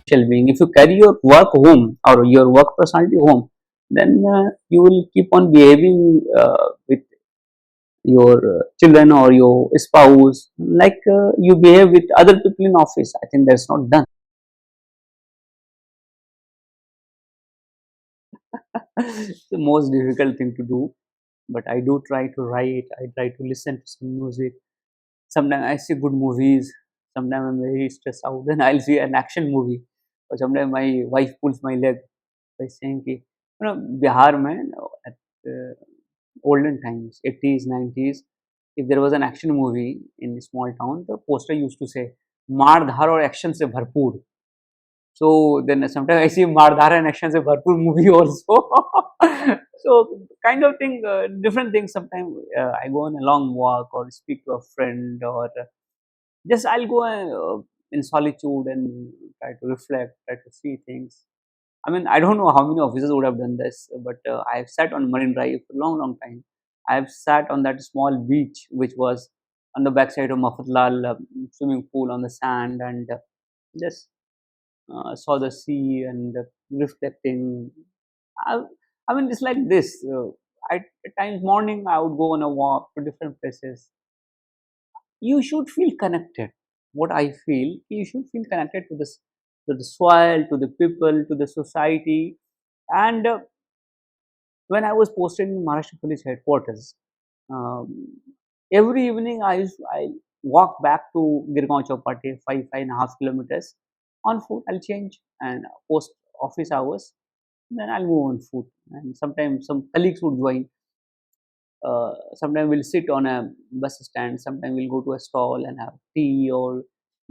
social being. If you carry your work home or your work personality home, then you will keep on behaving with your children or your spouse like you behave with other people in office. I think that's not done. It's the most difficult thing to do, but I do try to write. I try to listen to some music. Sometimes I see good movies. Sometimes I'm very stressed out. Then I'll see an action movie. Or sometimes my wife pulls my leg by saying, कि, Bihar mein at olden times, 80s, 90s, if there was an action movie in a small town, the poster used to say, मार धार और action से भरपूर. So then sometimes I see Mardhara and action se bharpur movie also. So kind of thing, different things. Sometimes I go on a long walk or speak to a friend, or just I'll go in solitude and try to reflect, try to see things. I mean, I don't know how many officers would have done this, but I've sat on Marine Drive for a long, long time. I've sat on that small beach, which was on the backside of Mafatlal swimming pool on the sand, and just saw the sea and reflecting. I, I mean, it's like this. At times, morning, I would go on a walk to different places. You should feel connected. What I feel, you should feel connected to this, to the soil, to the people, to the society. And when I was posted in Maharashtra Police headquarters, um, every evening I walk back to Girgaon Chowpatty, 5.5 kilometers on foot. I'll change and post office hours. Then I'll move on foot. And sometimes some colleagues would join. Sometimes we'll sit on a bus stand. Sometimes we'll go to a stall and have tea or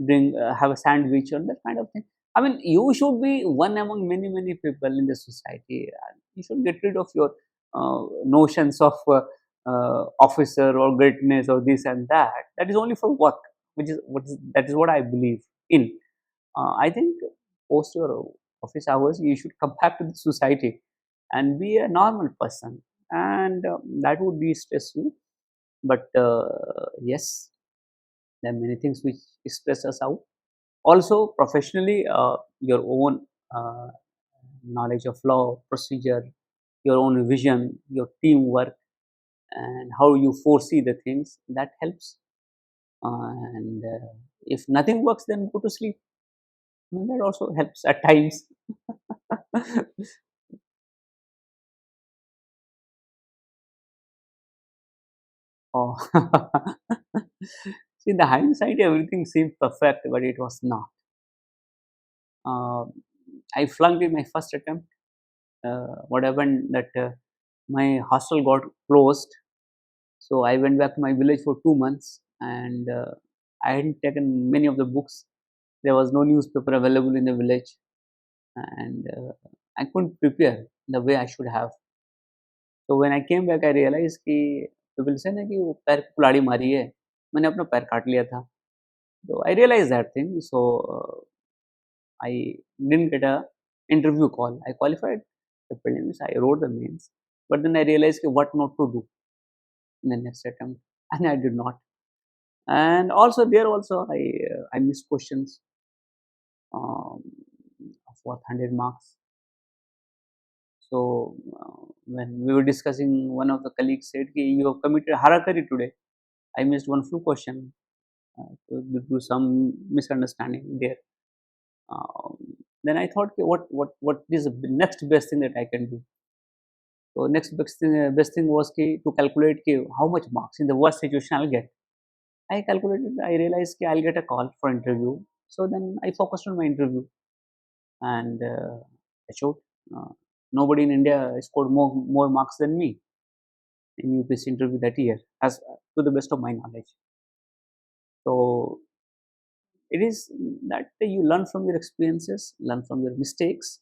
drink, have a sandwich or that kind of thing. I mean, you should be one among many, many people in the society. You should get rid of your notions of officer or greatness or this and that. That is only for work, which is that is what I believe in. I think post your office hours, you should come back to the society and be a normal person, and that would be stressful. But yes, there are many things which stress us out. Also, professionally, your own knowledge of law, procedure, your own vision, your teamwork, and how you foresee the things, that helps. And if nothing works, then go to sleep. That also helps at times. Oh. See, the hindsight, everything seemed perfect, but it was not. Uh, I flunked in my first attempt. What happened that my hostel got closed, so I went back to my village for 2 months, and I hadn't taken many of the books. There was no newspaper available in the village, and I couldn't prepare the way I should have. तो when I came back I realise कि people से ना कि वो पैर पे कुल्हाड़ी मारी है, मैंने अपना पैर काट लिया था. तो I realize that thing, so I didn't get a interview call. I qualified the prelims, I wrote the mains, but then I realized कि what not to do in the next attempt, and I did not. And also there also I missed questions um, of what 100 marks. So when we were discussing, one of the colleagues said, "Ki you have committed harakiri today." I missed one few question due to some misunderstanding there. Um, then I thought, "Ki what is the next best thing that I can do?" So next best thing was to calculate how much marks in the worst situation I'll get. I calculated. I realized I'll get a call for interview. So then I focused on my interview, and I showed uh, nobody in India scored more marks than me in UPSC interview that year, as to the best of my knowledge. So it is that you learn from your experiences, learn from your mistakes,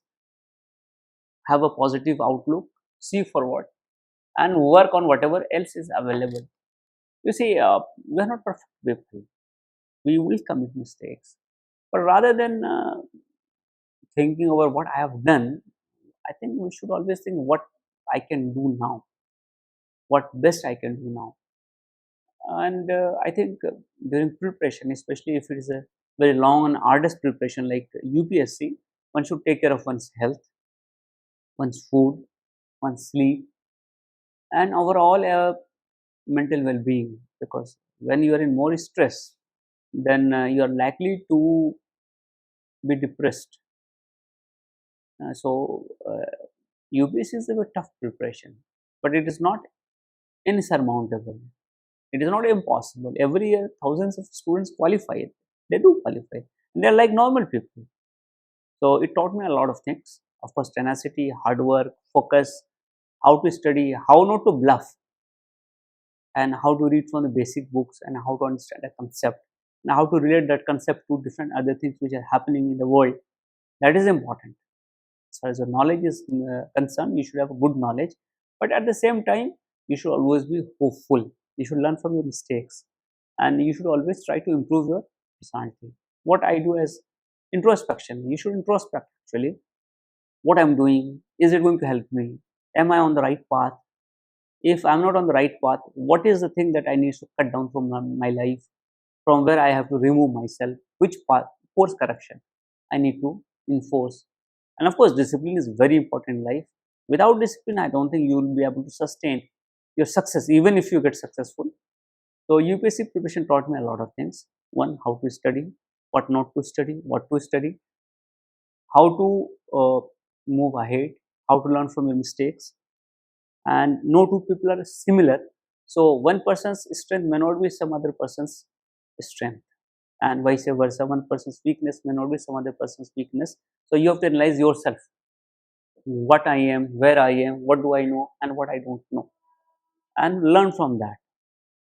have a positive outlook, see forward, and work on whatever else is available. You see, we are not perfect people. We will commit mistakes, but rather than thinking over what I have done, I think we should always think what I can do now, what best I can do now. And I think during preparation, especially if it is a very long and arduous preparation like UPSC, One should take care of one's health, one's food, one's sleep, and overall mental well-being. Because when you are in more stress, then you are likely to be depressed. UPSC is a very tough preparation, but it is not insurmountable. It is not impossible. Every year, thousands of students qualify. They do qualify. They are like normal people. So it taught me a lot of things. Of course, tenacity, hard work, focus, how to study, how not to bluff, and how to read from the basic books, and how to understand a concept, and how to relate that concept to different other things which are happening in the world. That is important. As far as your knowledge is concerned, you should have a good knowledge, but at the same time, you should always be hopeful. You should learn from your mistakes, and you should always try to improve your personality. What I do is introspection. You should introspect actually. What I'm doing, is it going to help me? Am I on the right path? If I'm not on the right path, what is the thing that I need to cut down from my life? From where I have to remove myself? Which path, course correction I need to enforce? And of course, discipline is very important in life. Without discipline, I don't think you will be able to sustain your success, even if you get successful. So UPSC preparation taught me a lot of things. One, how to study, what not to study, what to study, how to move ahead, how to learn from your mistakes, and no two people are similar. So one person's strength may not be some other person's strength, and vice versa. One person's weakness may not be some other person's weakness. So you have to analyze yourself, what I am, where I am, what do I know, and what I don't know, and learn from that,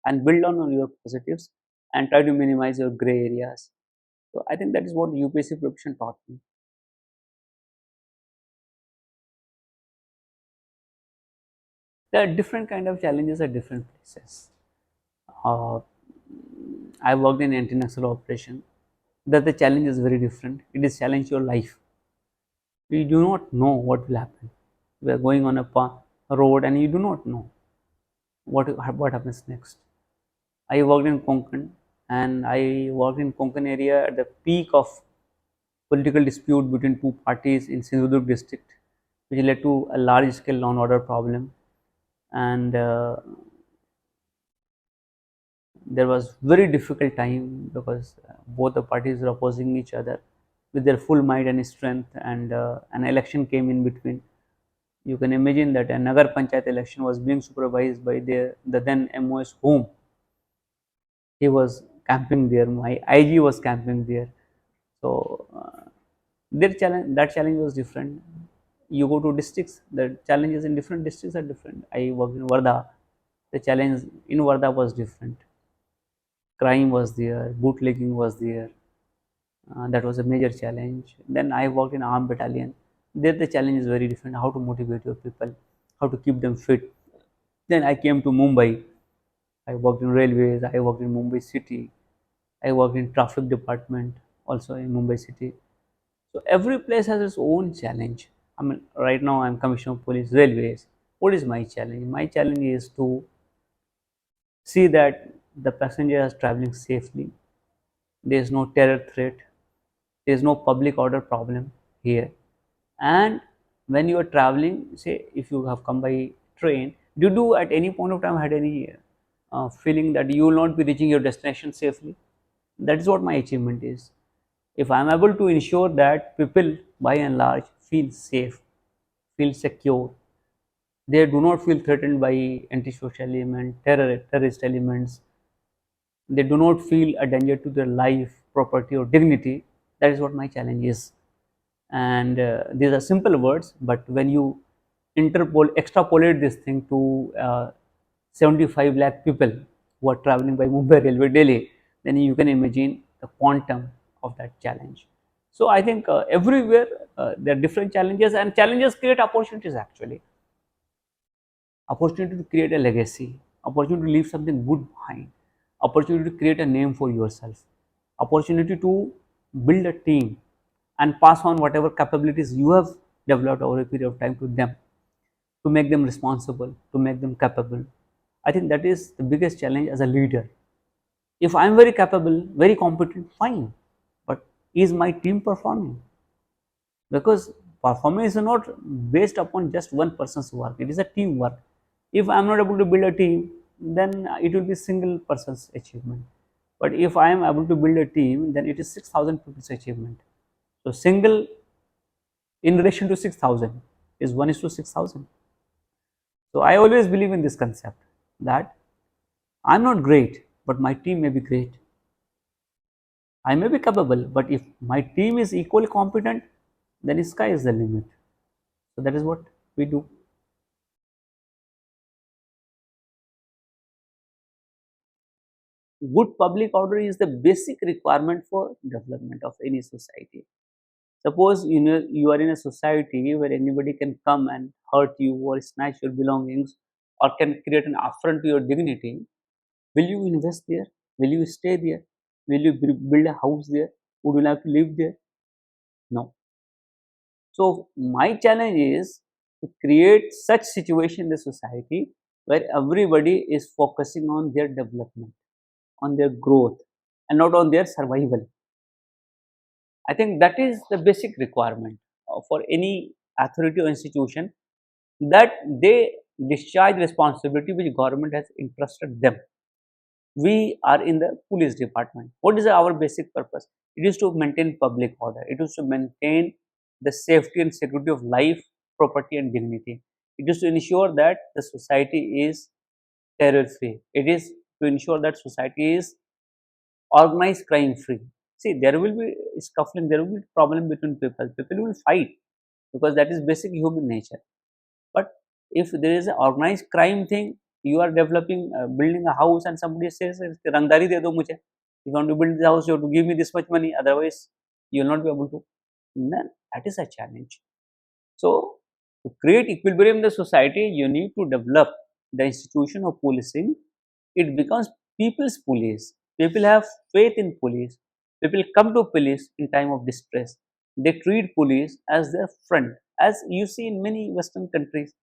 and build on your positives, and try to minimize your gray areas. So I think that is what UPSC preparation taught me. There are different kind of challenges at different places. Uh, I worked in international operation. That the challenge is very different. It is challenge your life. You do not know what will happen. We are going on a road and you do not know what happens next. I worked in Konkan, and I worked in Konkan area at the peak of political dispute between two parties in Sindhudurg district, which led to a large scale law and order problem. And there was very difficult time because both the parties were opposing each other with their full might and strength, and an election came in between. You can imagine that a Nagar Panchayat election was being supervised by the then MOS Home. He was camping there, my IG was camping there. So their challenge, that challenge was different. You go to districts, the challenges in different districts are different. I worked in Varda, the challenge in Varda was different. Crime was there, bootlegging was there. That was a major challenge. Then I worked in armed battalion. There the challenge is very different. How to motivate your people, how to keep them fit. Then I came to Mumbai. I worked in railways. I worked in Mumbai city. I worked in traffic department also in Mumbai city. So every place has its own challenge. I mean, right now I'm commissioner of police railways. What is my challenge? My challenge is to see that the passenger is traveling safely. There is no terror threat. There is no public order problem here. And when you are traveling, say if you have come by train, did you at any point of time had any feeling that you will not be reaching your destination safely? That is what my achievement is. If I am able to ensure that people by and large feel safe, feel secure, they do not feel threatened by antisocial element, terrorist elements, they do not feel a danger to their life, property, or dignity. That is what my challenge is. And these are simple words, but when you extrapolate this thing to 75 lakh people who are traveling by Mumbai railway daily, then you can imagine the quantum of that challenge. So I think everywhere there are different challenges, and challenges create opportunities actually. Opportunity to create a legacy, opportunity to leave something good behind, opportunity to create a name for yourself, opportunity to build a team and pass on whatever capabilities you have developed over a period of time to them, to make them responsible, to make them capable. I think that is the biggest challenge as a leader. If I am very capable, very competent, fine, but is my team performing? because performance is not based upon just one person's work, it is a teamwork. If I am not able to build a team, then it will be single person's achievement, but if I am able to build a team, then it is 6,000 people's achievement. So single in relation to 6,000 is 1 is to 6,000. So I always believe in this concept that I am not great, but my team may be great. I may be capable, but if my team is equally competent, then sky is the limit. So that is what we do. Good public order is the basic requirement for development of any society. Suppose you are in a society where anybody can come and hurt you or snatch your belongings or can create an affront to your dignity. Will you invest there? Will you stay there? Will you build a house there? Would you like to live there? No. So my challenge is to create such situation in the society where everybody is focusing on their development, on their growth, and not on their survival. I think that is the basic requirement for any authority or institution, that they discharge responsibility which government has entrusted them. We are in the police department. What is our basic purpose? It is to maintain public order. It is to maintain the safety and security of life, property, and dignity. It is to ensure that the society is terror free. It is to ensure that society is organized crime free. See, there will be scuffling, there will be problem between people. People will fight because that is basic human nature. But if there is an organized crime thing, you are developing, building a house, and somebody says, "Rangdari de do mujhe. If you want to build the house, you have to give me this much money. Otherwise, you will not be able to." Then that is a challenge. So, to create equilibrium in the society, you need to develop the institution of policing. It becomes people's police. People have faith in police. People come to police in time of distress. They treat police as their friend, as you see in many Western countries,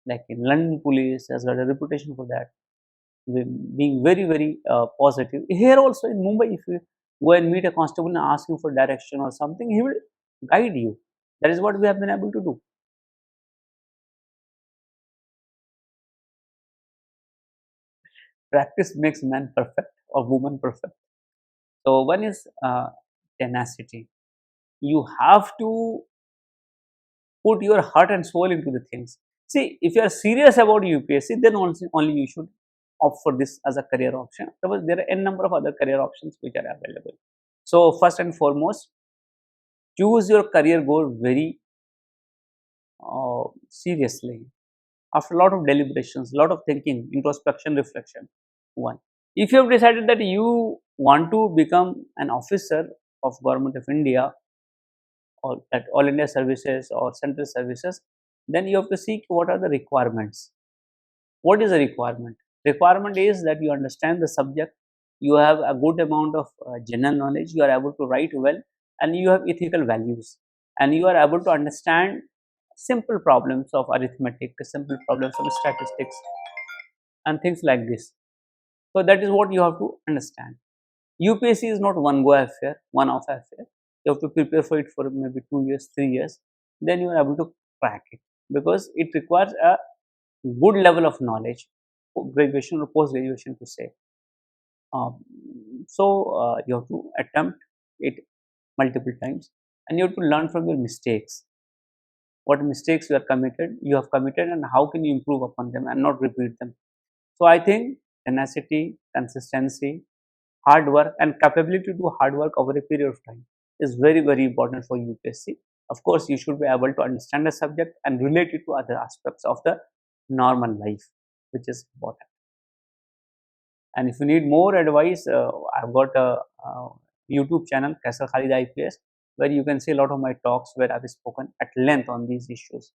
like in London, police has got a reputation for that, being very, very positive. Here also in Mumbai, if you go and meet a constable and ask him for direction or something, he will guide you. That is what we have been able to do. Practice makes man perfect or woman perfect. So one is tenacity. You have to put your heart and soul into the things. See, if you are serious about UPSC, then only you should opt for this as a career option. Otherwise, there are n number of other career options which are available. So first and foremost, choose your career goal very seriously. After a lot of deliberations, a lot of thinking, introspection, reflection. One, if you have decided that you want to become an officer of Government of India or at All India Services or Central Services, then you have to seek what are the requirements. What is the requirement? Requirement is that you understand the subject, you have a good amount of general knowledge, you are able to write well, and you have ethical values, and you are able to understand simple problems of arithmetic, simple problems of statistics, and things like this. So that is what you have to understand. UPSC is not one go affair, one off affair. You have to prepare for it for maybe 2 years, 3 years. Then you are able to crack it because it requires a good level of knowledge, graduation or post graduation to say. Um, so you have to attempt it multiple times, and you have to learn from your mistakes. What mistakes you have committed, and how can you improve upon them and not repeat them. So I think tenacity, consistency, hard work, and capability to do hard work over a period of time is very, very important for UPSC. Of course, you should be able to understand the subject and relate it to other aspects of the normal life, which is important. And if you need more advice, I've got a YouTube channel, Quaiser Khalid IPS, where you can see a lot of my talks where I've spoken at length on these issues.